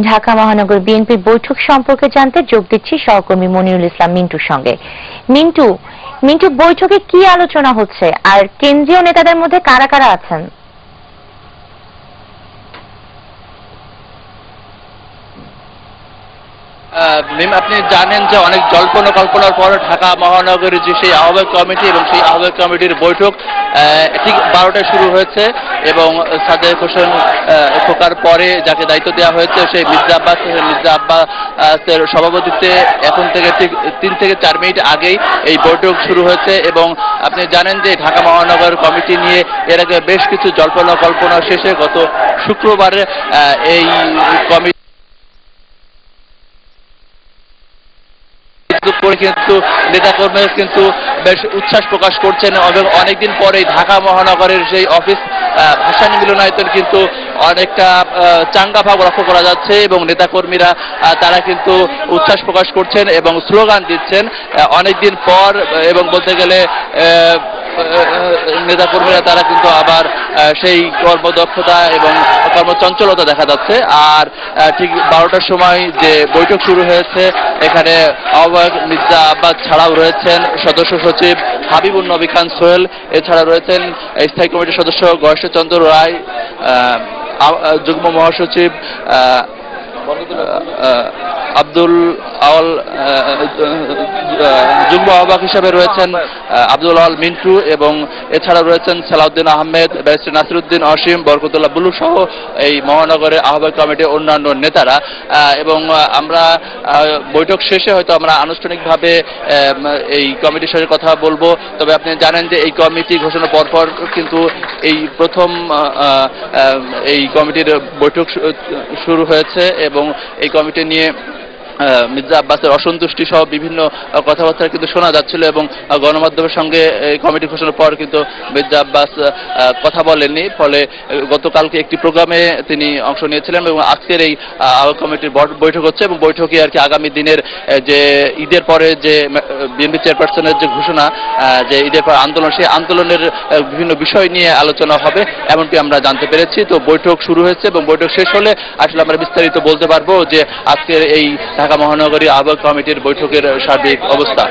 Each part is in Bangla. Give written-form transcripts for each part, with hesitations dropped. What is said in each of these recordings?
ঢাকা মহানগর বিএনপির বৈঠক সম্পর্কে জানতে যোগ দিচ্ছি সহকর্মী মনিরুল ইসলাম মিন্টুর সঙ্গে। মিন্টু, বৈঠকে কি আলোচনা হচ্ছে আর কেন্দ্রীয় নেতাদের মধ্যে কারা কারা আছেন? আপনি জানেন যে অনেক জল্পনা কল্পনার পর ঢাকা মহানগরের যে সেই আহ্বায়ক কমিটি এবং সেই আহ্বায়ক কমিটির বৈঠক ঠিক 12টায় শুরু হয়েছে এবং সাদেক হোসেন খোকার পরে যাকে দায়িত্ব দেওয়া হয়েছে সেই মির্জা আব্বাসের সভাপতিত্বে এখন থেকে ঠিক 3 থেকে 4 মিনিট আগেই এই বৈঠক শুরু হয়েছে। এবং আপনি জানেন যে ঢাকা মহানগর কমিটি নিয়ে এর আগে বেশ কিছু জল্পনা কল্পনা শেষে গত শুক্রবারে এই কমিটি কিন্তু নেতাকর্মীরা কিন্তু বেশ উচ্ছ্বাস প্রকাশ করছেন এবং অনেকদিন পরেই ঢাকা মহানগরের সেই অফিস ভাসানী মিলনায়তন কিন্তু অনেকটা চাঙ্গা ভাব লক্ষ্য করা যাচ্ছে এবং নেতাকর্মীরা তারা কিন্তু উচ্ছ্বাস প্রকাশ করছেন এবং স্লোগান দিচ্ছেন অনেকদিন পর। এবং বলতে গেলে নেতাকর্মীরা তারা কিন্তু আবার সেই কর্মদক্ষতা এবং কর্মচঞ্চলতা দেখা যাচ্ছে। আর ঠিক 12টার সময় যে বৈঠক শুরু হয়েছে এখানে আহ্বায়ক মির্জা আব্বাস ছাড়াও রয়েছেন সদস্য সচিব হাবিবুন নবী খান সোহেল, এছাড়া রয়েছেন স্থায়ী কমিটির সদস্য গয়েশ্বরচন্দ্র রায়, যুগ্ম মহাসচিব আব্দুল আওয়াল, যুগ্ম আহ্বায়ক হিসেবে রয়েছেন আব্দুল আওয়াল মিন্টু এবং এছাড়া রয়েছেন সালাউদ্দিন আহমেদ, ব্যারিস্টার নাসিরউদ্দিন অসীম, বরকতুল্লাহ বুলু সহ এই মহানগরের আহ্বায়ক কমিটির অন্যান্য নেতারা। এবং আমরা বৈঠক শেষে হয়তো আমরা আনুষ্ঠানিকভাবে এই কমিটির সঙ্গে কথা বলবো। তবে আপনি জানেন যে এই কমিটি ঘোষণা পরপর কিন্তু এই প্রথম এই কমিটির বৈঠক শুরু হয়েছে এবং এই কমিটি নিয়ে মির্জা আব্বাসের অসন্তুষ্টি সহ বিভিন্ন কথাবার্তা কিন্তু শোনা যাচ্ছিল এবং গণমাধ্যমের সঙ্গে কমিটি ঘোষণার পর কিন্তু মির্জা আব্বাস কথা বলেননি। ফলে গতকালকে একটি প্রোগ্রামে তিনি অংশ নিয়েছিলেন এবং আজকের এই কমিটির বৈঠক হচ্ছে এবং বৈঠকে আর কি আগামী দিনের যে ঈদের পরে যে বিএনপি চেয়ারপারসনের যে ঘোষণা যে ঈদের পর আন্দোলন, সেই আন্দোলনের বিভিন্ন বিষয় নিয়ে আলোচনা হবে এমনটি আমরা জানতে পেরেছি। তো বৈঠক শুরু হয়েছে এবং বৈঠক শেষ হলে আসলে আমরা বিস্তারিত বলতে পারবো যে আজকের এই ঢাকা মহানগরী আহ্বায়ক কমিটির বৈঠকের সার্বিক অবস্থা।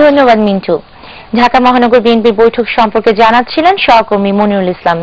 ধন্যবাদ মিন্টু। ঢাকা মহানগর বিএনপির বৈঠক সম্পর্কে জানাচ্ছিলেন সহকর্মী মনিরুল ইসলাম।